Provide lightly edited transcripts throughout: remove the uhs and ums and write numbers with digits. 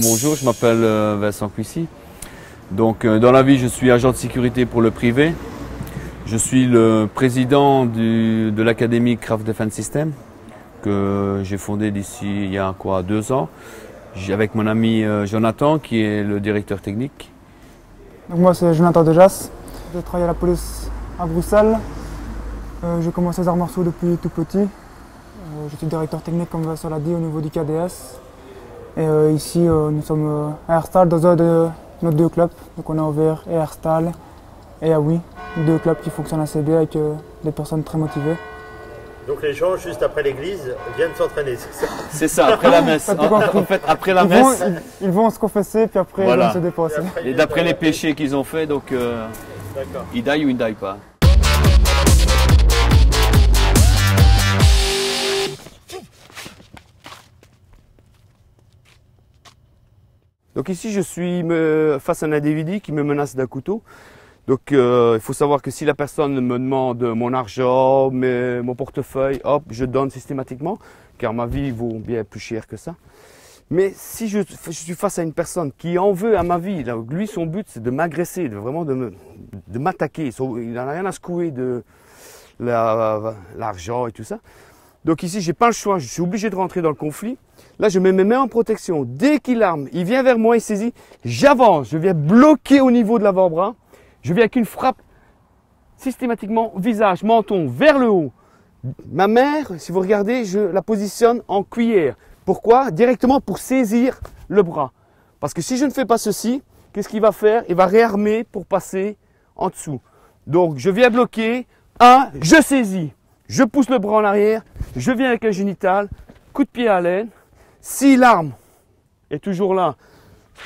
bonjour, je m'appelle Vincent Cuissy. Donc, dans la vie, je suis agent de sécurité pour le privé. Je suis le président de l'académie Craft Defense System que j'ai fondé d'ici il y a 2 ans. Avec mon ami Jonathan qui est le directeur technique. Donc moi c'est Jonathan Dejas, je travaille à la police à Bruxelles. J'ai commencé les arts martiaux depuis tout petit. Je suis directeur technique comme Vincent l'a dit au niveau du KDS. Et ici nous sommes à Herstal dans un de nos 2 clubs. Donc on a ouvert et Herstal et Aoui, 2 clubs qui fonctionnent assez bien avec des personnes très motivées. Donc les gens, juste après l'église, viennent s'entraîner, c'est ça? C'est ça, après la messe. En fait, après la messe, ils vont se confesser, puis après voilà. Ils vont se dépasser. Et d'après les péchés qu'ils ont fait, donc ils die ou ils ne die pas. Donc ici, je suis face à un individu qui me menace d'un couteau. Donc il faut savoir que si la personne me demande mon argent, mon portefeuille, hop, je donne systématiquement, car ma vie vaut bien plus cher que ça. Mais si je suis face à une personne qui en veut à ma vie, là, lui son but c'est de m'agresser, vraiment de m'attaquer, il n'en a rien à secouer de l'argent et tout ça. Donc ici j'ai pas le choix, je suis obligé de rentrer dans le conflit. Là je me mets en protection, dès qu'il arme, il vient vers moi, il saisit, j'avance, je viens bloquer au niveau de l'avant-bras. Je viens avec une frappe systématiquement visage, menton, vers le haut. Ma mère, si vous regardez, je la positionne en cuillère. Pourquoi? Directement pour saisir le bras. Parce que si je ne fais pas ceci, qu'est-ce qu'il va faire? Il va réarmer pour passer en dessous. Donc je viens bloquer. Je saisis. Je pousse le bras en arrière. Je viens avec un génital. Coup de pied à l'aine. Si l'arme est toujours là,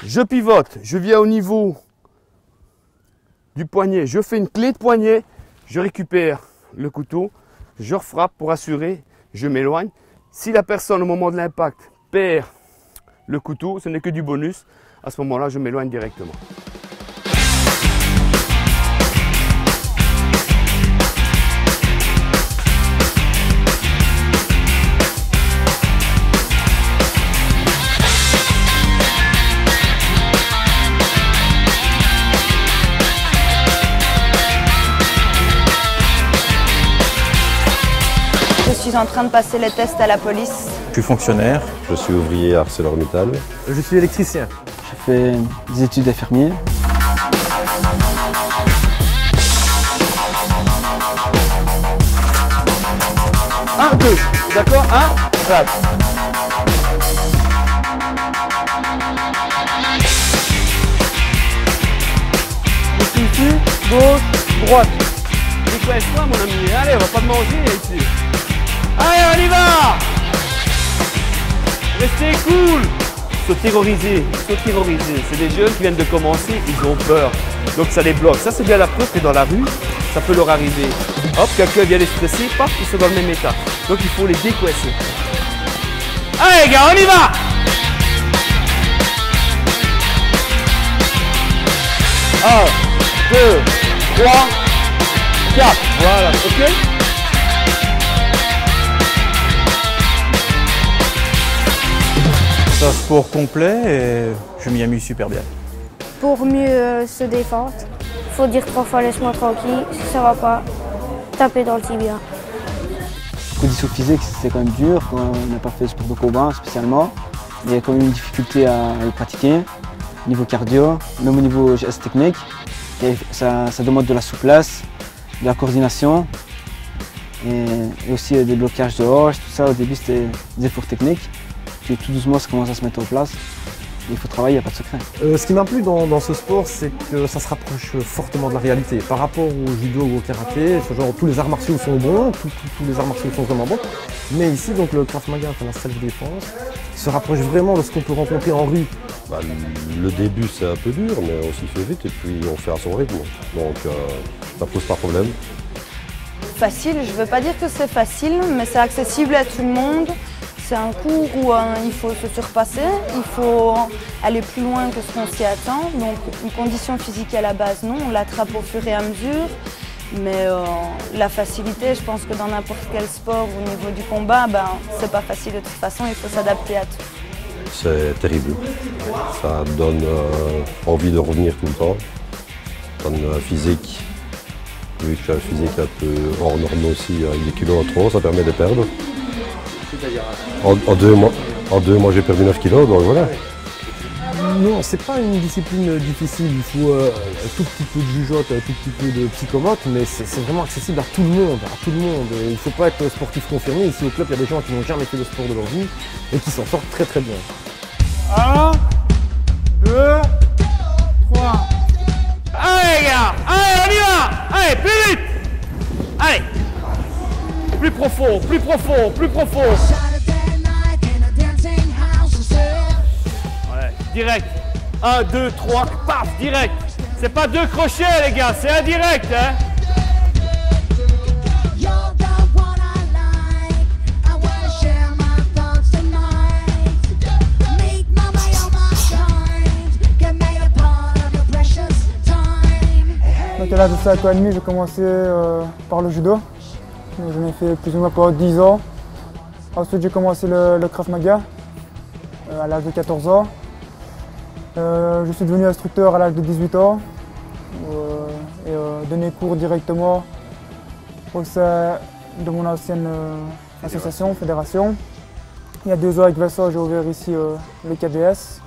je pivote. Je viens au niveau du poignet, je fais une clé de poignet, je récupère le couteau, je refrappe pour assurer, je m'éloigne. Si la personne au moment de l'impact perd le couteau, ce n'est que du bonus, à ce moment-là je m'éloigne directement. Je suis en train de passer les tests à la police. Je suis fonctionnaire. Je suis ouvrier à ArcelorMittal. Je suis électricien. Je fais des études d'infirmier. Un, deux, d'accord? Frappe. Je suis ici, gauche, droite. Tu connais pas mon ami? Allez, on va pas te manger ici. Allez, on y va! Restez cool! Se terroriser. C'est des jeunes qui viennent de commencer, ils ont peur. Donc ça les bloque. Ça c'est bien la preuve que dans la rue, ça peut leur arriver. Hop, quelqu'un vient les stresser, paf, ils sont dans le même état. Donc il faut les décoincer. Allez les gars, on y va! Un, 2, 3, 4. Voilà, ok? C'est un sport complet et je m'y amuse super bien. Pour mieux se défendre, il faut dire 3 fois laisse-moi tranquille, si ça va pas, taper dans le tibia. Condition physique, c'est quand même dur, quand on n'a pas fait de sport de combat spécialement. Il y a quand même une difficulté à les pratiquer, au niveau cardio, même au niveau geste technique. Et ça demande de la souplesse, de la coordination et aussi des blocages de hanches, tout ça. Au début c'était des efforts techniques. Puis tout doucement ça commence à se mettre en place. Il faut travailler, il n'y a pas de secret. Ce qui m'a plu dans ce sport, c'est que ça se rapproche fortement de la réalité. Par rapport au judo ou au karaté, genre, tous les arts martiaux sont bons, tous les arts martiaux sont vraiment bons. Mais ici, donc, le Krav Maga, la self-défense, se rapproche vraiment de ce qu'on peut rencontrer en rue. Le début c'est un peu dur, mais on s'y fait vite et puis on fait à son rythme. Donc ça pose pas de problème. Facile, je ne veux pas dire que c'est facile, mais c'est accessible à tout le monde. C'est un cours où il faut se surpasser, il faut aller plus loin que ce qu'on s'y attend. Donc une condition physique à la base, non, on l'attrape au fur et à mesure. Mais la facilité, je pense que dans n'importe quel sport au niveau du combat, c'est pas facile de toute façon, il faut s'adapter à tout. c'est terrible. Ça donne envie de revenir tout le temps. Ça donne physique, vu que tu as un physique un peu hors norme aussi, avec des kilos en trop, ça permet de perdre. En 2 mois, j'ai perdu 9 kilos, donc voilà. Non, c'est pas une discipline difficile, il faut un tout petit peu de jugeote, un tout petit peu de psychomote, mais c'est vraiment accessible à tout le monde, Il ne faut pas être sportif confirmé. Ici au club, il y a des gens qui n'ont jamais fait de sport de leur vie et qui s'en sortent très très bien. 1, 2, 3. Allez les gars, allez on y va, allez plus vite, allez, plus profond, plus profond, plus profond. Ouais, direct, 1, 2, 3, paf, direct. C'est pas 2 crochets les gars, c'est un direct hein. Donc à l'âge de 5 ans et demi, j'ai commencé par le judo. J'en ai fait plus ou moins pendant 10 ans. Ensuite, j'ai commencé le Krav Maga à l'âge de 14 ans. Je suis devenu instructeur à l'âge de 18 ans et donné cours directement au sein de mon ancienne association, fédération. Il y a 2 ans, avec Vincent, j'ai ouvert ici le KDS.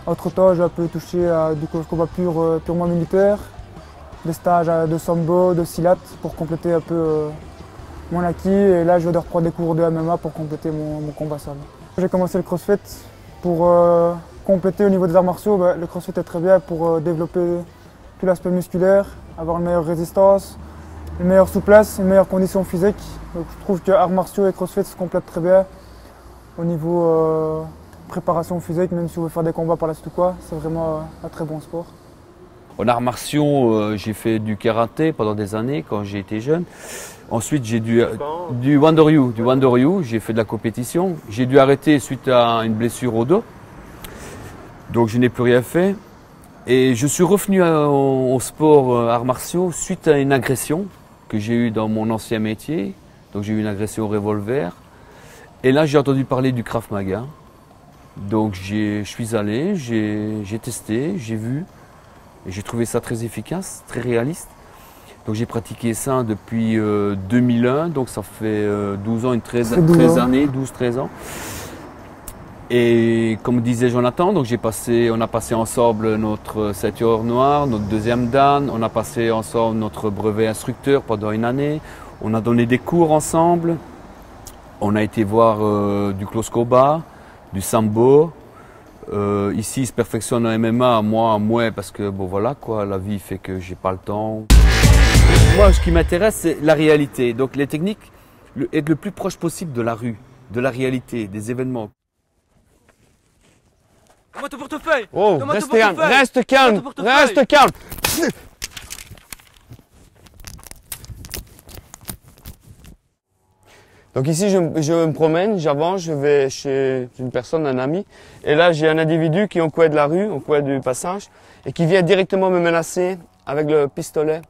Entre-temps, j'ai un peu touché à du combat purement militaire, des stages de sambo, de silat pour compléter un peu mon acquis. Et là, je vais reprendre des cours de MMA pour compléter mon combat salle. J'ai commencé le crossfit pour compléter au niveau des arts martiaux. Le crossfit est très bien pour développer tout l'aspect musculaire, avoir une meilleure résistance, une meilleure souplesse, une meilleure condition physique. Donc, je trouve que arts martiaux et crossfit se complètent très bien au niveau préparation physique, même si vous voulez faire des combats par la suite ou quoi. C'est vraiment un très bon sport. En arts martiaux, j'ai fait du karaté pendant des années quand j'ai été jeune. Ensuite, j'ai du Wandoryu, j'ai fait de la compétition. J'ai dû arrêter suite à une blessure au dos. Donc je n'ai plus rien fait. Et je suis revenu au sport arts martiaux suite à une agression que j'ai eue dans mon ancien métier. Donc j'ai eu une agression au revolver. Et là, j'ai entendu parler du Krav Maga. Donc je suis allé, j'ai testé, j'ai vu. Et j'ai trouvé ça très efficace, très réaliste. Donc j'ai pratiqué ça depuis 2001, donc ça fait 12 ans, 13 années, 12-13 ans. Et comme disait Jonathan, donc on a passé ensemble notre ceinture noire, notre deuxième dan, on a passé ensemble notre brevet instructeur pendant une année, on a donné des cours ensemble, on a été voir du close combat, du sambo. Ici, il se perfectionne en MMA, moi, moins, parce que bon voilà quoi, la vie fait que j'ai pas le temps. Moi, ce qui m'intéresse, c'est la réalité. Donc les techniques, être le plus proche possible de la rue, de la réalité, des événements. Comment ton portefeuille? Oh, reste calme, reste calme. Donc ici, je me promène, j'avance, je vais chez une personne, un ami. Et là, j'ai un individu qui est au coin de la rue, au coin du passage, et qui vient directement me menacer avec le pistolet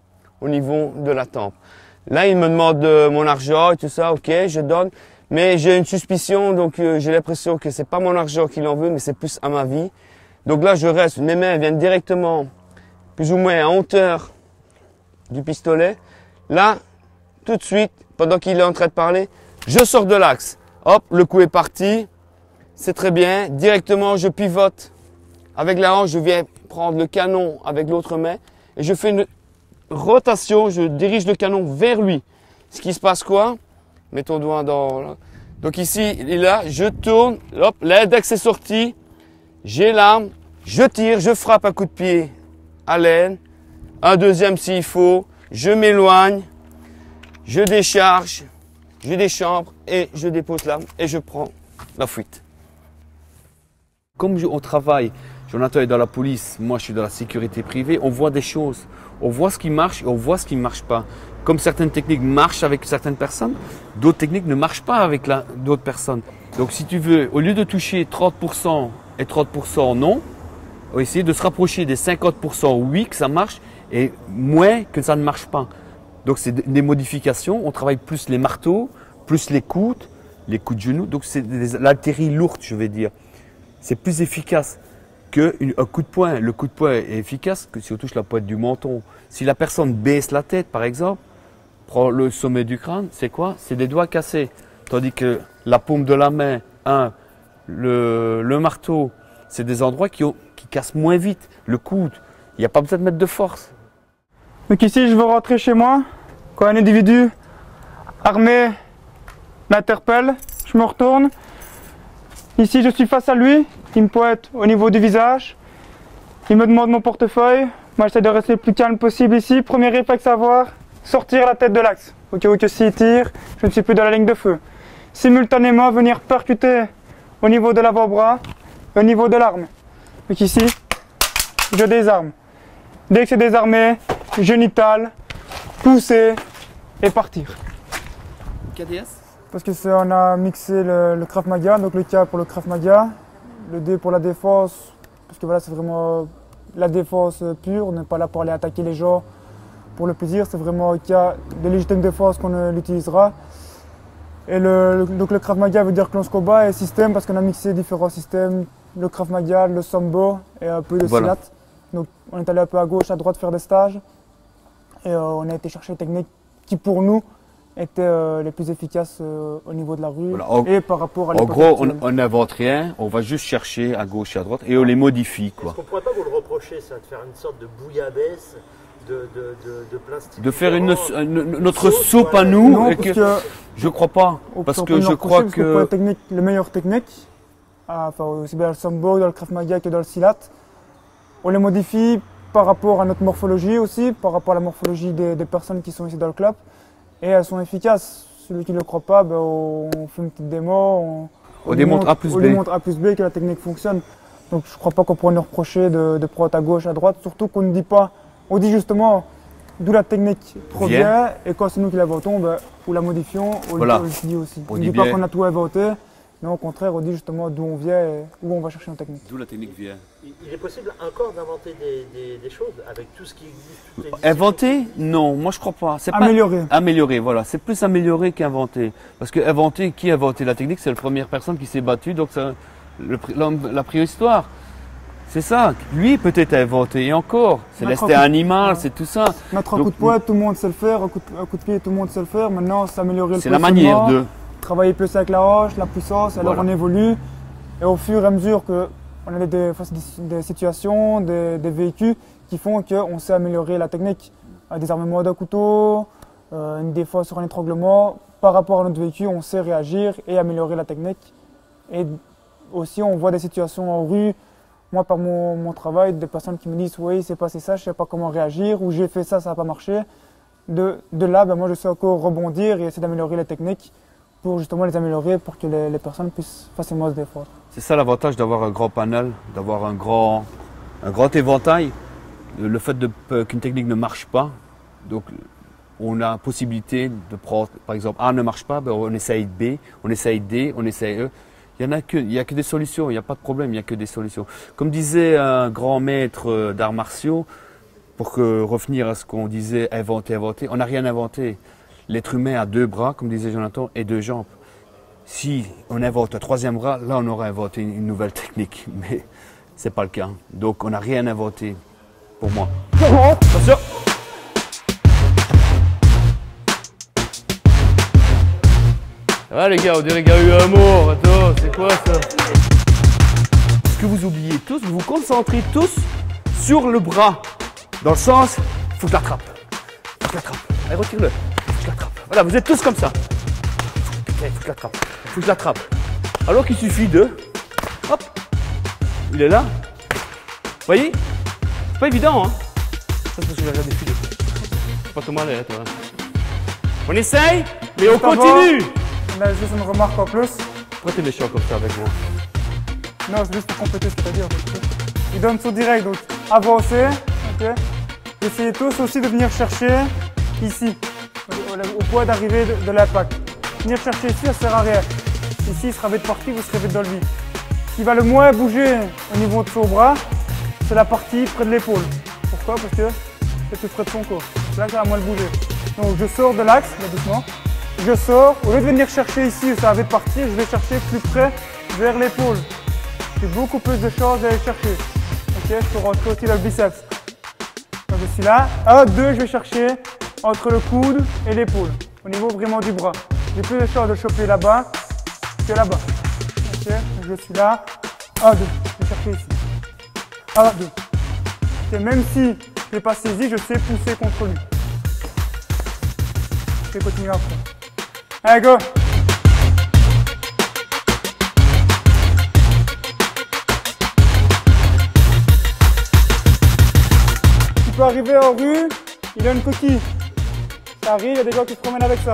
au niveau de la tempe. Là, il me demande mon argent et tout ça, ok, je donne. Mais j'ai une suspicion, donc j'ai l'impression que c'est pas mon argent qu'il en veut, mais c'est plus à ma vie. Donc là, je reste, mes mains viennent directement, plus ou moins à hauteur du pistolet. Là, tout de suite, pendant qu'il est en train de parler, je sors de l'axe. Hop, le coup est parti. C'est très bien. Directement, je pivote. Avec la hanche, je viens prendre le canon avec l'autre main. Et je fais une rotation. Je dirige le canon vers lui. Ce qui se passe quoi? Mets ton doigt dans... Donc ici, il est là. Je tourne. Hop, l'index est sorti. J'ai l'arme. Je tire. Je frappe un coup de pied à l'aine. Un deuxième s'il faut. Je m'éloigne. Je décharge. Je déchambre et je dépose l'arme et je prends la fuite. Comme on travaille, Jonathan est dans la police, moi je suis dans la sécurité privée, on voit des choses. On voit ce qui marche et on voit ce qui ne marche pas. Comme certaines techniques marchent avec certaines personnes, d'autres techniques ne marchent pas avec d'autres personnes. Donc si tu veux, au lieu de toucher 30% et 30% non, on va essayer de se rapprocher des 50% oui que ça marche et moins que ça ne marche pas. Donc c'est des modifications, on travaille plus les marteaux, plus les coudes de genoux, donc c'est des haltéries lourdes je vais dire. c'est plus efficace qu'un coup de poing. Le coup de poing est efficace que si on touche la pointe du menton. Si la personne baisse la tête, par exemple, prend le sommet du crâne, c'est quoi? C'est des doigts cassés. Tandis que la paume de la main, le marteau, c'est des endroits qui cassent moins vite. Le coude, il n'y a pas besoin de mettre de force. Donc ici, je veux rentrer chez moi. Quand un individu armé m'interpelle, je me retourne. Ici, je suis face à lui. Il me pointe au niveau du visage. Il me demande mon portefeuille. Moi, j'essaie de rester le plus calme possible ici. Premier réflexe à avoir, sortir la tête de l'axe. Au cas où que s'il tire, je ne suis plus dans la ligne de feu. Simultanément, venir percuter au niveau de l'avant-bras, au niveau de l'arme. Donc ici, je désarme. Dès que c'est désarmé, génital, pousser et partir. KDS? Parce que on a mixé le Krav Maga, donc le K pour le Krav Maga, le D pour la défense, parce que voilà, c'est vraiment la défense pure, on n'est pas là pour aller attaquer les gens pour le plaisir, c'est vraiment le cas de légitime défense qu'on l'utilisera. Et donc le Krav Maga veut dire close combat et système, parce qu'on a mixé différents systèmes, le Krav Maga, le Sambo et un peu de Silat. Donc on est allé un peu à gauche, à droite faire des stages et on a été chercher des techniques qui pour nous étaient les plus efficaces au niveau de la rue et par rapport à l'époque. En gros, on n'invente rien, on va juste chercher à gauche et à droite et on les modifie. Est-ce qu'on ne pourrait pas vous le reprocher, ça, de faire une sorte de bouillabaisse, de plein style de faire notre soupe à nous? Non, je crois pas, parce que je crois que les meilleures techniques, enfin aussi bien dans le Sambo, dans le Krav Maga que dans le Silat, on les modifie par rapport à notre morphologie aussi, par rapport à la morphologie des personnes qui sont ici dans le club. Et elles sont efficaces. Celui qui ne le croit pas, ben on fait une petite démo, on démontre A plus B. On démontre A plus B que la technique fonctionne. Donc je ne crois pas qu'on pourrait nous reprocher de prendre à gauche, à droite, surtout qu'on ne dit pas, on dit justement d'où la technique provient, et quand c'est nous qui l'inventons, ben, ou la modifions, on le dit aussi. On ne dit pas qu'on a tout inventé, mais au contraire, on dit justement d'où on vient et où on va chercher une technique. D'où la technique vient. Il est possible encore d'inventer des choses avec tout ce qui existe. Inventer? Non, moi je crois pas. Améliorer. Pas améliorer, voilà. C'est plus améliorer qu'inventer. Parce que inventer, qui a inventé la technique? C'est la première personne qui s'est battue, donc la préhistoire. C'est ça. Lui peut-être a inventé, et encore. C'est l'instinct animal, c'est tout ça. Mettre un coup de poing, tout le monde sait le faire. Un coup de pied, tout le monde sait le faire. Maintenant, c'est améliorer le positionnement. C'est la manière de travailler plus avec la hanche, la puissance, alors on évolue. Et au fur et à mesure qu'on a des situations, des véhicules qui font qu'on sait améliorer la technique. Un désarmement d'un couteau, une défense sur un étranglement, par rapport à notre véhicule, on sait réagir et améliorer la technique. Et aussi, on voit des situations en rue. Moi, par mon travail, des personnes qui me disent « oui, il s'est passé ça, je ne sais pas comment réagir » ou « j'ai fait ça, ça n'a pas marché ». De là, ben, moi, je sais encore rebondir et essayer d'améliorer les techniques pour justement les améliorer pour que les personnes puissent facilement se défendre. C'est ça l'avantage d'avoir un grand panel, d'avoir un grand éventail. Le fait qu'une technique ne marche pas, donc on a la possibilité de prendre, par exemple, A ne marche pas, ben on essaye B, on essaye D, on essaye E. Il n'y a que des solutions, il n'y a pas de problème, il n'y a que des solutions. Comme disait un grand maître d'arts martiaux, pour revenir à ce qu'on disait inventer, on n'a rien inventé. L'être humain a 2 bras, comme disait Jonathan, et 2 jambes. Si on invente un 3e bras, là on aurait inventé une nouvelle technique, mais ce n'est pas le cas. Donc on n'a rien inventé, pour moi. Attention! Ça va les gars, on dirait qu'il y a eu un mot. Attends, c'est quoi ça? Ce que vous oubliez tous, vous vous concentrez tous sur le bras. Dans le sens, il faut que je l'attrape. Faut que je l'attrape. Allez, retire-le. Faut que je l'attrape. Voilà, vous êtes tous comme ça. Putain, il faut que je l'attrape. Il faut que je l'attrape. Alors qu'il suffit de... Hop. Il est là. Vous voyez? C'est pas évident, hein? Ça, c'est parce que j'ai regardé des filets. C'est pas tout mal, hein, toi. On essaye, mais on continue. On a juste une remarque en plus. Pourquoi t'es méchant comme ça avec moi? Non, c'est juste pour compléter, c'est-à-dire. Il donne son direct, donc avancer, ok. Essayez tous aussi de venir chercher ici, au point d'arrivée de l'impact. Venir chercher ici, ça sert à rien. Ici, il sera vite parti, vous serez vite dans le vide. Ce qui va le moins bouger au niveau de son bras, c'est la partie près de l'épaule. Pourquoi? Parce que c'est plus près de son corps. Là, ça va moins le bouger. Donc, je sors de l'axe, doucement. Je sors, au lieu de venir chercher ici où ça va vite partir, je vais chercher plus près vers l'épaule. j'ai beaucoup plus de chances d'aller chercher. Ok, je peux rentrer aussi dans le biceps. Donc je suis là. 1, 2, je vais chercher entre le coude et l'épaule, au niveau vraiment du bras. J'ai plus de chances de choper là-bas que là-bas. Ok, donc je suis là. 1, 2, je vais chercher ici. 1, 2. Ok, même si je n'ai pas saisi, je sais pousser contre lui. Je vais continuer après. Allez, go! Tu peux arriver en rue, il a une coquille. Ça arrive, il y a des gens qui se promènent avec ça.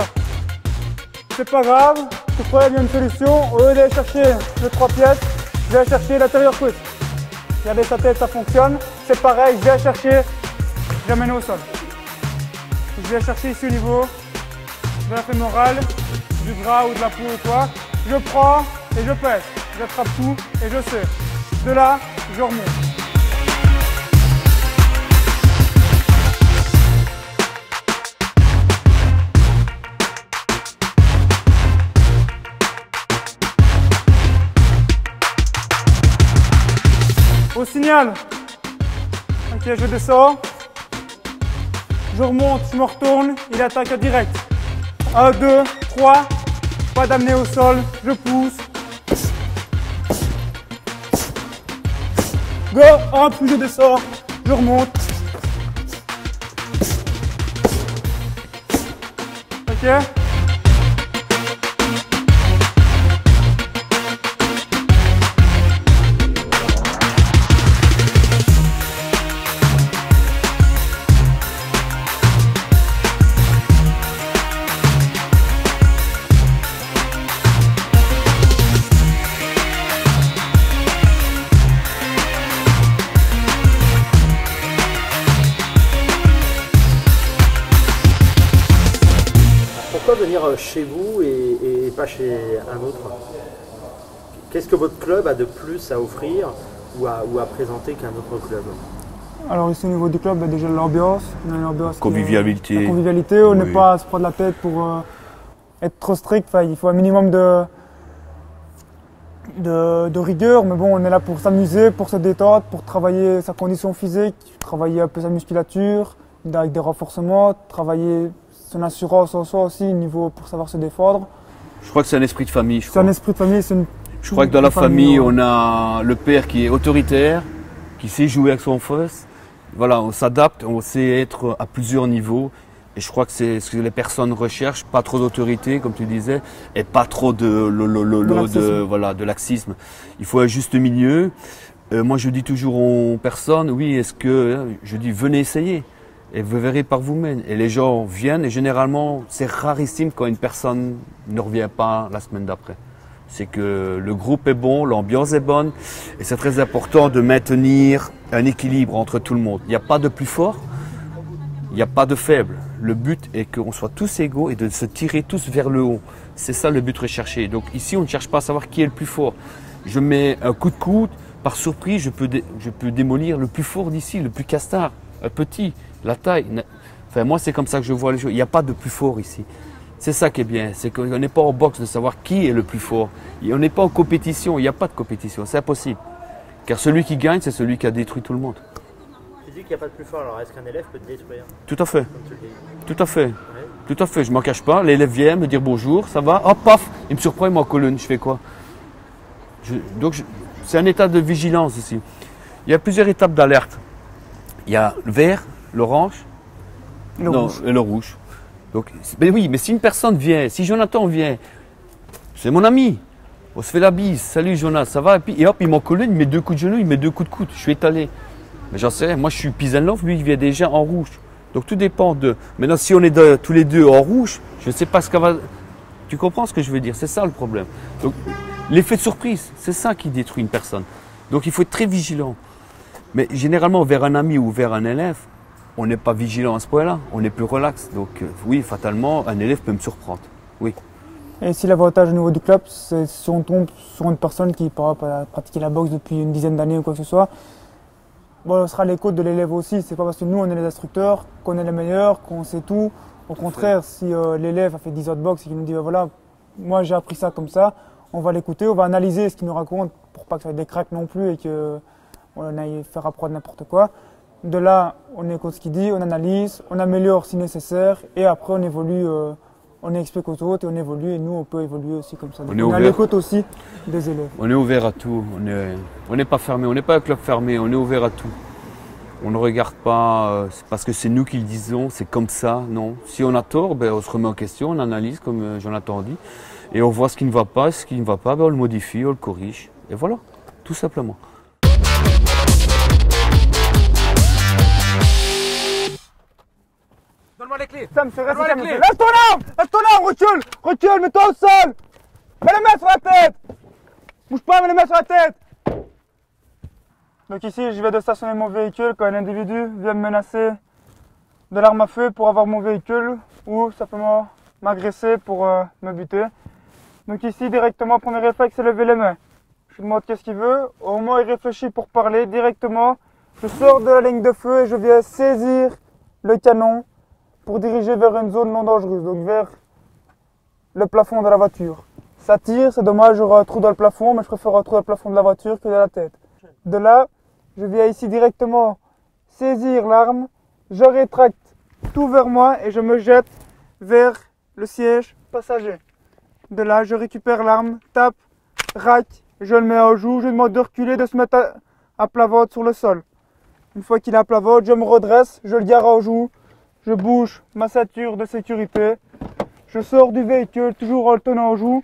C'est pas grave, ce problème, il y a une solution. Au lieu d'aller chercher les 3 pièces, je vais aller chercher l'intérieur cuisse. Regardez sa tête, ça fonctionne. C'est pareil, je vais aller chercher, je l'amène au sol. Je vais aller chercher ici au niveau de la fémorale, du bras ou de la peau ou quoi. Je prends et je pèse. J'attrape tout et je serre. De là, je remonte. Au signal, ok, je descends, je remonte, je me retourne, il attaque direct. 1, 2, 3, pas d'amener au sol, je pousse. Go, hop, je descends, je remonte. Ok. Pourquoi venir chez vous et pas chez un autre? Qu'est-ce que votre club a de plus à offrir ou à présenter qu'un autre club? Alors ici au niveau du club, déjà l'ambiance. On a une ambiance Convivialité. La convivialité, on n'est pas à se prendre la tête pour être trop strict. Enfin, il faut un minimum de rigueur, mais bon, on est là pour s'amuser, pour se détendre, pour travailler sa condition physique, travailler un peu sa musculature, avec des renforcements, travailler son assurance en soi aussi, niveau pour savoir se défendre. Je crois que c'est un esprit de famille. C'est un esprit de famille, c'est une. Je crois que dans la famille, on a le père qui est autoritaire, qui sait jouer avec son fils. Voilà, on s'adapte, on sait être à plusieurs niveaux. Et je crois que c'est ce que les personnes recherchent, pas trop d'autorité, comme tu disais, et pas trop de laxisme. Il faut un juste milieu. Moi, je dis toujours aux personnes, oui, je dis, venez essayer. Et vous verrez par vous-même. Et les gens viennent, et généralement, c'est rarissime quand une personne ne revient pas la semaine d'après. C'est que le groupe est bon, l'ambiance est bonne, et c'est très important de maintenir un équilibre entre tout le monde. Il n'y a pas de plus fort, il n'y a pas de faible. Le but est qu'on soit tous égaux et de se tirer tous vers le haut. C'est ça le but recherché. Donc ici, on ne cherche pas à savoir qui est le plus fort. Je mets un coup de coude, par surprise, je peux démolir le plus fort d'ici, le plus castard, un petit. La taille, enfin moi c'est comme ça que je vois les choses. Il n'y a pas de plus fort ici. C'est ça qui est bien, c'est qu'on n'est pas en boxe de savoir qui est le plus fort. On n'est pas en compétition, il n'y a pas de compétition, c'est impossible. Car celui qui gagne, c'est celui qui a détruit tout le monde. Tu dis qu'il n'y a pas de plus fort, alors est-ce qu'un élève peut te détruire? Tout à fait, Comme tu le dis. tout à fait, Ouais. tout à fait. Je ne m'en cache pas, l'élève vient me dire bonjour, ça va, hop, paf, il me surprend, il m'en colonne, je fais quoi? C'est un état de vigilance ici. Il y a plusieurs étapes d'alerte. Il y a le vert, l'orange et le rouge. Donc, mais oui, mais si une personne vient, si Jonathan vient, c'est mon ami, on se fait la bise, salut Jonathan, ça va, et hop, il m'en colle, il met 2 coups de genou, il met 2 coups de coude, je suis étalé. Mais j'en sais rien, moi je suis Pisanlov, lui il vient déjà en rouge. Donc tout dépend de. Maintenant, si on est tous les deux en rouge, je ne sais pas ce qu'elle va. Tu comprends ce que je veux dire? C'est ça le problème. Donc, l'effet de surprise, c'est ça qui détruit une personne. Donc il faut être très vigilant. Mais généralement, vers un ami ou vers un élève, on n'est pas vigilant à ce point-là, on est plus relax. Donc oui, fatalement, un élève peut me surprendre. Oui. Et si l'avantage au niveau du club, c'est si on tombe sur une personne qui, par exemple, a pratiqué la boxe depuis une dizaine d'années ou quoi que ce soit, bon, on sera à l'écoute de l'élève aussi. C'est pas parce que nous, on est les instructeurs, qu'on est les meilleurs, qu'on sait tout. Au contraire, si l'élève a fait 10 ans de boxe et qu'il nous dit, voilà, moi j'ai appris ça comme ça, on va l'écouter, on va analyser ce qu'il nous raconte pour pas que ça ait des cracks non plus et qu'on aille faire apprendre n'importe quoi. De là, on écoute ce qu'il dit, on analyse, on améliore si nécessaire et après on évolue, on explique aux autres et on évolue et nous on peut évoluer aussi comme ça. Donc, on est à l'écoute aussi des élèves. On est ouvert à tout, on n'est pas fermé, on n'est pas un club fermé, on est ouvert à tout. On ne regarde pas parce que c'est nous qui le disons, c'est comme ça, non. Si on a tort, ben, on se remet en question, on analyse comme Jonathan dit et on voit ce qui ne va pas, ce qui ne va pas, ben, on le modifie, on le corrige et voilà, tout simplement. Donne-moi les clés. Sam, c'est resté calme. Lève ton arme, recule, recule, mets-toi au sol. Mets les mains sur la tête. Bouge pas, mets les mains sur la tête. Donc ici, je vais de stationner mon véhicule quand un individu vient me menacer de l'arme à feu pour avoir mon véhicule ou simplement m'agresser pour me buter. Donc ici, directement, premier réflexe, c'est lever les mains. Je lui demande qu'est-ce qu'il veut. Au moment où il réfléchit pour parler, directement, je sors de la ligne de feu et je viens saisir le canon pour diriger vers une zone non dangereuse, donc vers le plafond de la voiture. Ça tire, c'est dommage, j'aurai un trou dans le plafond, mais je préfère un trou dans le plafond de la voiture que dans la tête. De là, je viens ici directement saisir l'arme, je rétracte tout vers moi et je me jette vers le siège passager. De là, je récupère l'arme, tape, raque, je le mets à joue, je lui demande de reculer, de se mettre à plat ventre sur le sol. Une fois qu'il est à plat ventre, je me redresse, je le gare à joue, je bouge ma ceinture de sécurité, je sors du véhicule, toujours en le tenant en joue,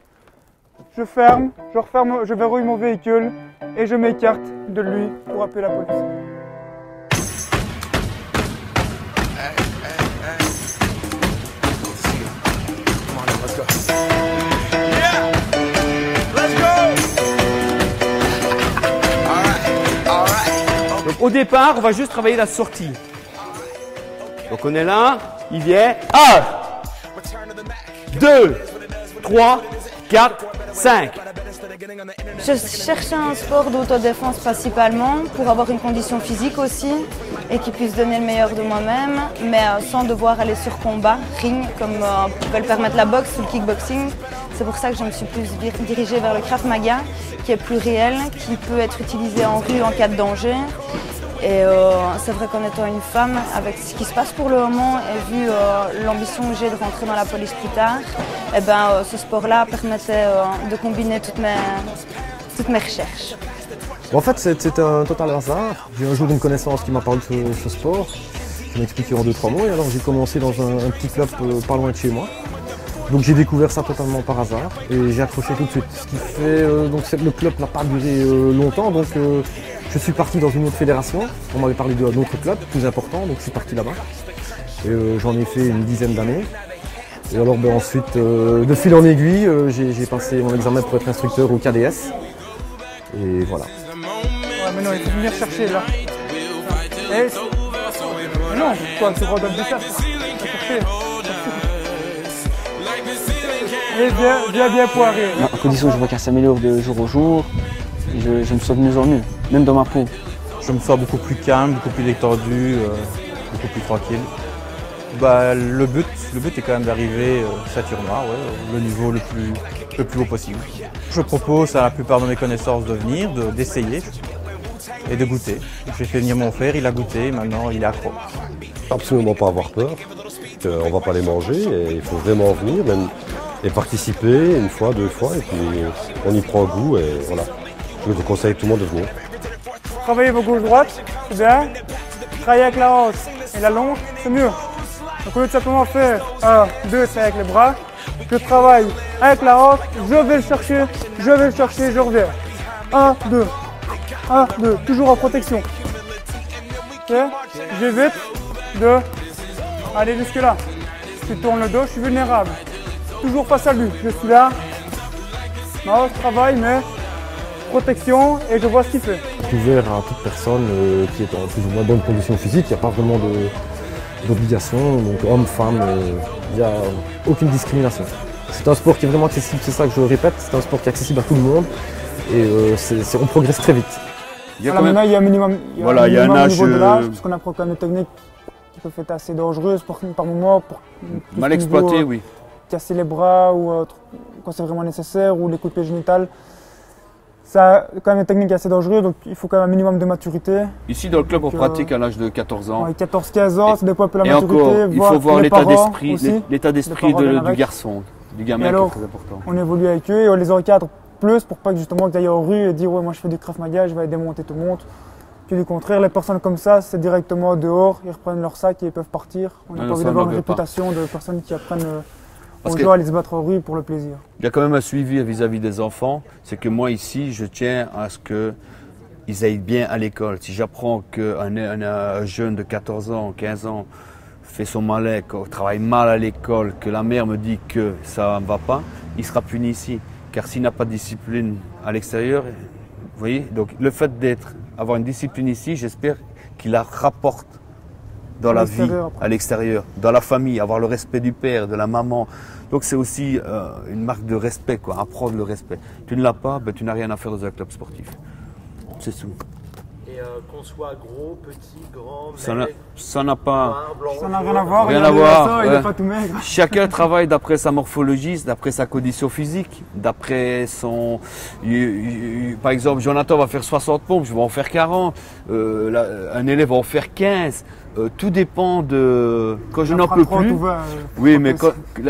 je ferme, je verrouille mon véhicule et je m'écarte de lui pour appeler la police. Donc au départ, on va juste travailler la sortie. Donc on est là, il vient. 1, 2, 3, 4, 5. Je cherchais un sport d'autodéfense principalement pour avoir une condition physique aussi et qui puisse donner le meilleur de moi-même, mais sans devoir aller sur combat, ring, comme peut le permettre la boxe ou le kickboxing. C'est pour ça que je me suis plus dirigée vers le Krav Maga, qui est plus réel, qui peut être utilisé en rue en cas de danger. Et c'est vrai qu'en étant une femme, avec ce qui se passe pour le moment et vu l'ambition que j'ai de rentrer dans la police plus tard, eh ben, ce sport-là permettait de combiner toutes mes recherches. En fait, c'était un total hasard. J'ai un jour une connaissance qui m'a parlé de ce sport. Je m'ai expliqué en 2-3 mots et alors j'ai commencé dans un petit club pas loin de chez moi. Donc j'ai découvert ça totalement par hasard et j'ai accroché tout de suite. Ce qui fait donc le club n'a pas duré longtemps, donc je suis parti dans une autre fédération. On m'avait parlé d'un autre club plus important, donc je suis parti là-bas. Et j'en ai fait une dizaine d'années. Et alors ensuite, de fil en aiguille, j'ai passé mon examen pour être instructeur au KDS. Et voilà. Ouais, mais non, il faut venir chercher là. Et... Mais non, toi, tu redonnes du taf. Et bien poiré. En condition, je vois qu'elle s'améliore de jour au jour. Je me sens de mieux en mieux, même dans ma peau. Je me sens beaucoup plus calme, beaucoup plus détendu, beaucoup plus tranquille. Bah, le but est quand même d'arriver ceinture noire, le niveau le plus haut possible. Je propose à la plupart de mes connaissances de venir, d'essayer et de goûter. J'ai fait venir mon frère, il a goûté, maintenant il est accro. Absolument pas avoir peur, on ne va pas les manger et il faut vraiment venir même, et participer une fois, 2 fois et puis on y prend goût et voilà. Je vous conseille à tout le monde de venir. Travaillez vos gauche-droite, c'est bien. Travaillez avec la hanche et la longe, c'est mieux. Donc au lieu de simplement faire 1, 2, c'est avec les bras, je travaille avec la hanche, je vais le chercher, je reviens. 1, 2, 1, 2, toujours en protection. Ok, j'évite de aller jusque là. Je tourne le dos, je suis vulnérable. Toujours face à lui, je suis là. Ma hanche travaille, mais protection et je vois ce qu'il fait. C'est ouvert à toute personne qui est en plus ou moins bonne condition physique, il n'y a pas vraiment d'obligation, donc homme, femme, il n'y a aucune discrimination. C'est un sport qui est vraiment accessible, c'est ça que je répète, c'est un sport qui est accessible à tout le monde et on progresse très vite. Il y a un minimum, il y a un âge, au niveau de l'âge, parce qu'on apprend quand même des techniques qui peuvent être assez dangereuses par moment. Mal exploitées, oui. casser les bras ou quand c'est vraiment nécessaire, ou les coups de pied génitales. C'est quand même une technique assez dangereuse, donc il faut quand même un minimum de maturité. Ici, dans le club, on pratique à l'âge de 14 ans. 14-15 ans, ça dépend un peu la et maturité. Encore, il faut voir l'état d'esprit du garçon, du gamin, alors, qui est très important. On évolue avec eux et on les encadre plus pour pas que justement qu'ils aillent en rue et dire ouais, moi je fais du Krav Maga, je vais démonter tout le monde. Que du contraire, les personnes comme ça, c'est directement dehors, ils reprennent leur sac et ils peuvent partir. On n'a pas envie d'avoir une réputation de personnes qui apprennent aux gens à aller se battre en rue pour le plaisir. Il y a quand même un suivi vis-à-vis des enfants. C'est que moi ici, je tiens à ce qu'ils aillent bien à l'école. Si j'apprends qu'un jeune de 14 ans, 15 ans fait son malin, travaille mal à l'école, que la mère me dit que ça ne va pas, il sera puni ici. Car s'il n'a pas de discipline à l'extérieur, vous voyez, donc le fait d'avoir une discipline ici, j'espère qu'il la rapporte dans la vie, à l'extérieur, dans la famille, avoir le respect du père, de la maman. Donc c'est aussi une marque de respect, quoi, apprendre le respect. Tu ne l'as pas, ben, tu n'as rien à faire dans un club sportif. C'est tout. Et qu'on soit gros, petit, grand, ça n'a pas... noir, blanc, ça n'a rien à voir. Rien à voir. Il n'est pas tout maigre. Chacun travaille d'après sa morphologie, d'après sa condition physique, d'après son... Par exemple, Jonathan va faire 60 pompes, je vais en faire 40. Un élève va en faire 15. Tout dépend de... Quand je n'en peux plus... Oui, mais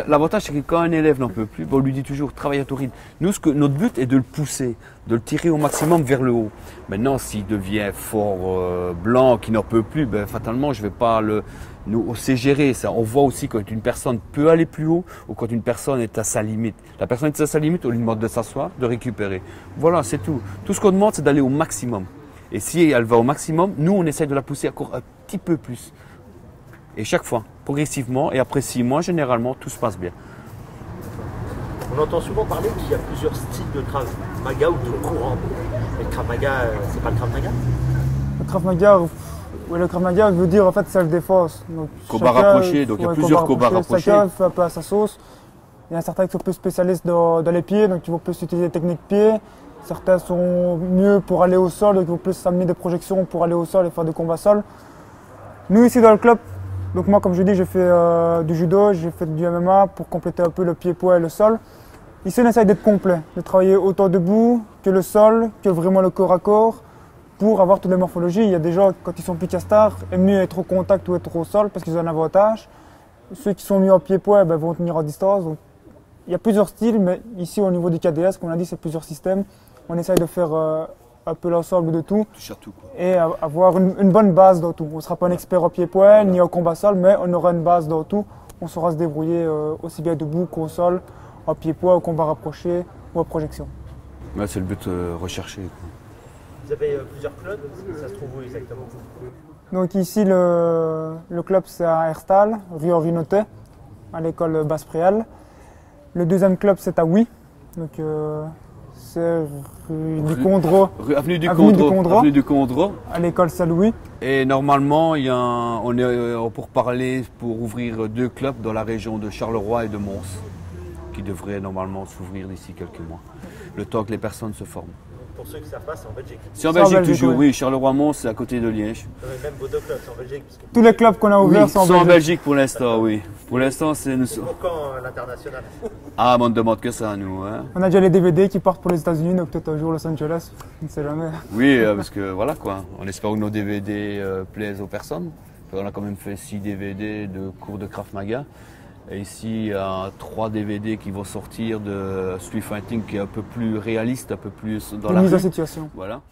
l'avantage, c'est que quand un élève n'en peut plus, on lui dit toujours, travaille à ton rythme. Nous, notre but est de le pousser, de le tirer au maximum vers le haut. Maintenant, s'il devient fort blanc, qui n'en peut plus, ben, fatalement, je ne vais pas le... Nous, on sait gérer ça. On voit aussi quand une personne peut aller plus haut ou quand une personne est à sa limite. La personne est à sa limite, on lui demande de s'asseoir, de récupérer. Voilà, c'est tout. Tout ce qu'on demande, c'est d'aller au maximum. Et si elle va au maximum, nous, on essaie de la pousser encore un petit peu plus. Et chaque fois, progressivement, et après 6 mois, généralement, tout se passe bien. On entend souvent parler qu'il y a plusieurs styles de Krav Maga ou de courant. Et le Krav Maga, c'est pas le Krav Maga? Le Krav Maga veut dire en fait self-défense. Combat rapproché, donc il y a plusieurs combats rapprochés. Chacun fait un peu à sa sauce. Il y a certains qui sont plus spécialistes dans les pieds, donc ils vont plus utiliser les techniques pieds. Certains sont mieux pour aller au sol, donc ils vont plus s'amener des projections pour aller au sol et faire des combats sol. Nous ici dans le club, donc moi comme je dis, j'ai fait du judo, j'ai fait du MMA pour compléter un peu le pied-poids et le sol. Ici on essaye d'être complet, de travailler autant debout que le sol, que vraiment le corps à corps, pour avoir toutes les morphologies. Il y a des gens, quand ils sont plus castards, aiment mieux être au contact ou être au sol parce qu'ils ont un avantage. Ceux qui sont mieux en pied-poids vont tenir à distance. Donc, il y a plusieurs styles, mais ici au niveau du KDS, comme on a dit, c'est plusieurs systèmes. On essaye de faire un peu l'ensemble de tout et avoir une bonne base dans tout. On ne sera pas un expert au pied-poing ni au combat sol, mais on aura une base dans tout. On saura se débrouiller aussi bien debout qu'au sol, au pied-poing, au combat rapproché ou à projection. Ouais, c'est le but recherché. Vous avez plusieurs clubs, ça se trouve où exactement? Donc ici, le club c'est à Herstal, rue Henri Notet, à l'école Basse-Préal. Le deuxième club c'est à Huy, donc c'est rue du Condro. Avenue du Condro. À l'école Saint-Louis. Et normalement, on est pour parler pour ouvrir 2 clubs dans la région de Charleroi et de Mons, qui devraient normalement s'ouvrir d'ici quelques mois, le temps que les personnes se forment. Pour ceux qui ne savent pas, c'est en Belgique. C'est en Belgique toujours, oui. Charleroi-Mons, c'est à côté de Liège. Même vos 2 clubs, c'est en Belgique. Tous les clubs qu'on a ouverts sont en Belgique pour l'instant, oui. Pour l'instant, c'est nous. Pour quand l'international? Ah, mais on ne demande que ça, nous. Hein. On a déjà les DVD qui partent pour les États-Unis, donc peut-être un jour Los Angeles, on ne sait jamais. Oui, parce que voilà quoi. On espère que nos DVD plaisent aux personnes. On a quand même fait 6 DVD de cours de Krav Maga. Et ici, il y a 3 DVD qui vont sortir de Street Fighting qui est un peu plus réaliste, un peu plus dans la mise en situation. Voilà.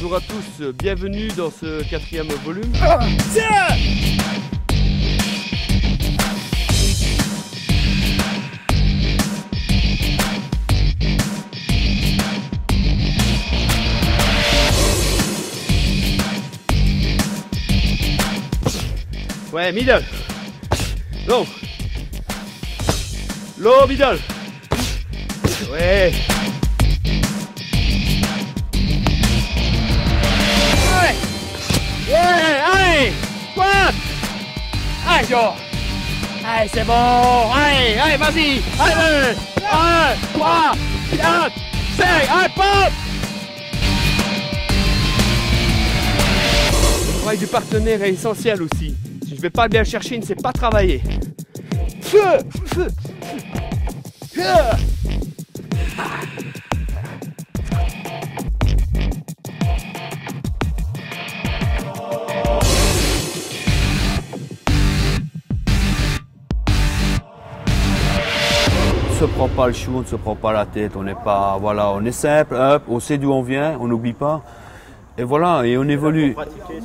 Bonjour à tous, bienvenue dans ce 4e volume. Ouais, middle. Low. Low, middle. Ouais. Yeah, allez. pointe. Allez, Joe. Allez, c'est bon. Allez, allez, vas-y. Allez, 1, 3, 4, 5, allez, pompe. Le travail du partenaire est essentiel aussi. Si je ne vais pas bien chercher, il ne sait pas travailler. On ne se prend pas le chou, on ne se prend pas la tête, on n'est pas, voilà, on est simple, hop, on sait d'où on vient, on n'oublie pas, et voilà, et on évolue.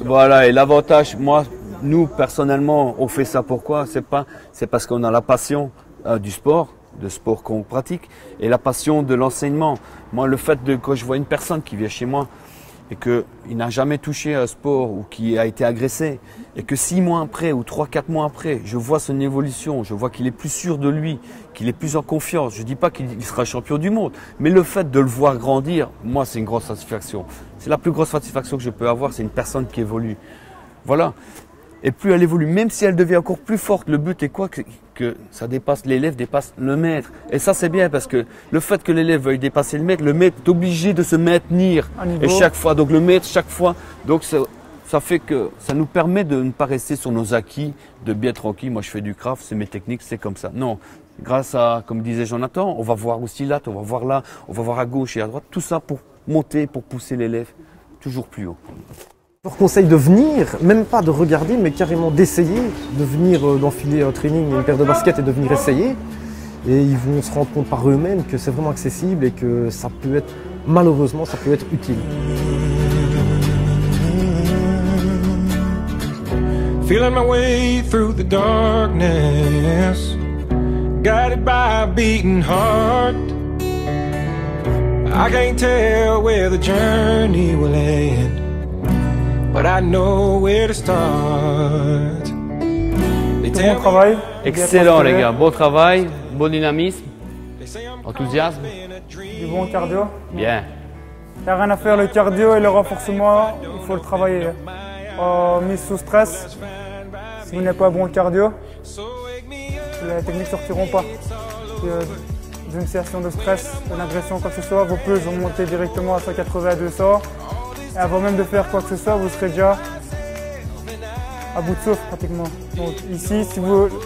Voilà, et l'avantage, moi, nous personnellement, on fait ça pourquoi? C'est parce qu'on a la passion du sport, de sport qu'on pratique, et la passion de l'enseignement. Moi, le fait de quand je vois une personne qui vient chez moi et qu'il n'a jamais touché à un sport ou qui a été agressé, et que 6 mois après ou 3-4 mois après, je vois son évolution, je vois qu'il est plus sûr de lui, qu'il est plus en confiance. Je ne dis pas qu'il sera champion du monde, mais le fait de le voir grandir, moi, c'est une grosse satisfaction. C'est la plus grosse satisfaction que je peux avoir, c'est une personne qui évolue. Voilà. Et plus elle évolue, même si elle devient encore plus forte, le but est quoi? Que ça dépasse, l'élève dépasse le maître. Et ça, c'est bien parce que le fait que l'élève veuille dépasser le maître est obligé de se maintenir. Et chaque fois, donc le maître, chaque fois, donc ça fait que ça nous permet de ne pas rester sur nos acquis, de bien tranquille. Moi, je fais du craft, c'est mes techniques, c'est comme ça. Non, grâce à, comme disait Jonathan, on va voir aussi là, on va voir là, on va voir à gauche et à droite. Tout ça pour monter, pour pousser l'élève toujours plus haut. Je leur conseille de venir, même pas de regarder, mais carrément d'essayer, de venir d'enfiler un training, une paire de baskets et de venir essayer. Et ils vont se rendre compte par eux-mêmes que c'est vraiment accessible et que ça peut être, malheureusement, ça peut être utile. Feeling my way through the darkness, guided by a beating heart. I can't tell where the journey will end, but I know where to start. Bon travail. Excellent les gars, bon travail, bon dynamisme, enthousiasme. Du bon cardio. Bien. Il n'y a rien à faire, le cardio et le renforcement, il faut le travailler. Mise sous stress, si vous n'avez pas bon cardio, les techniques ne sortiront pas. D'une situation de stress, d'une agression, quoi que ce soit, vos pulses vont monter directement à 180 à 200. Et avant même de faire quoi que ce soit, vous serez déjà à bout de souffle pratiquement. Donc ici,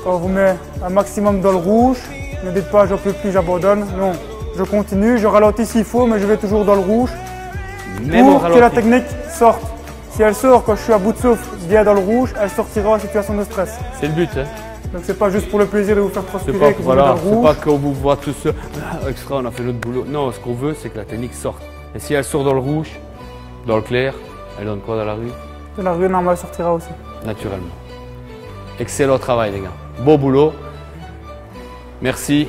quand on vous met un maximum dans le rouge, ne dites pas j'en peux plus, j'abandonne. Non, je continue, je ralentis s'il faut, mais je vais toujours dans le rouge pour que la technique sorte. Si elle sort quand je suis à bout de souffle, bien dans le rouge, elle sortira en situation de stress. C'est le but, hein. Donc c'est pas juste pour le plaisir de vous faire transpirer que vous voilà, dans le rouge. c'est pas qu'on vous voit tous extra, on a fait notre boulot. Non, ce qu'on veut, c'est que la technique sorte. Et si elle sort dans le rouge, dans le clair, elle donne quoi dans la rue? Dans la rue, normalement, elle sortira aussi. Naturellement. Excellent travail, les gars. Beau boulot. Merci.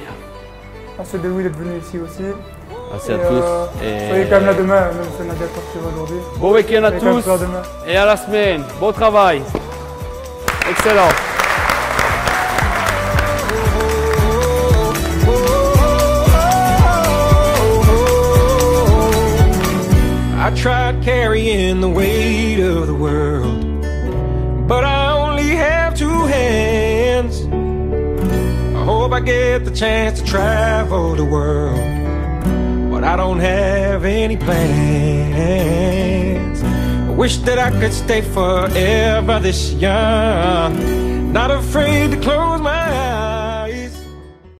Merci de Will d'être venu ici aussi. Merci à tous. Soyez quand même là demain, même si on a déjà parti aujourd'hui. Bon week-end à tous. Et à la semaine. Bon travail. Excellent. I tried carrying the weight of the world, but I only have 2 hands. I hope I get the chance to travel the world, but I don't have any plans. I wish that I could stay forever this young, not afraid to close my